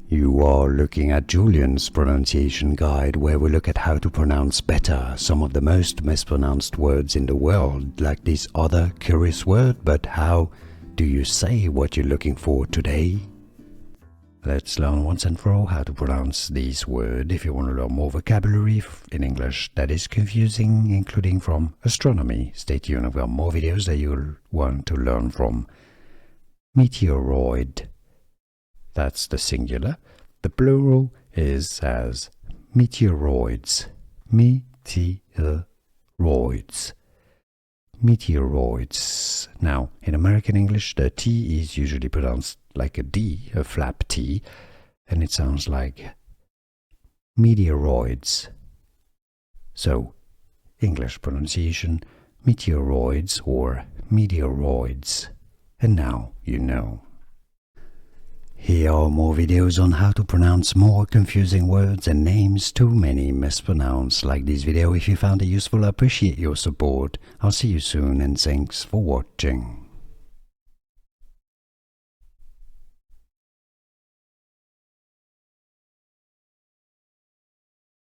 You are looking at Julian's pronunciation guide, where we look at how to pronounce better some of the most mispronounced words in the world, like this other curious word. But how do you say what you're looking for today? Let's learn once and for all how to pronounce this word. If you want to learn more vocabulary in English that is confusing, including from astronomy, stay tuned. I've got more videos that you'll want to learn from. Meteoroid. That's the singular. The plural is as meteoroids. Meteoroids. Meteoroids. Now, in American English, the T is usually pronounced like a D, a flap T, and it sounds like meteoroids. So, English pronunciation, meteoroids or meteoroids. And now you know. Here are more videos on how to pronounce more confusing words and names too many mispronounced. Like this video if you found it useful. I appreciate your support. I'll see you soon and thanks for watching.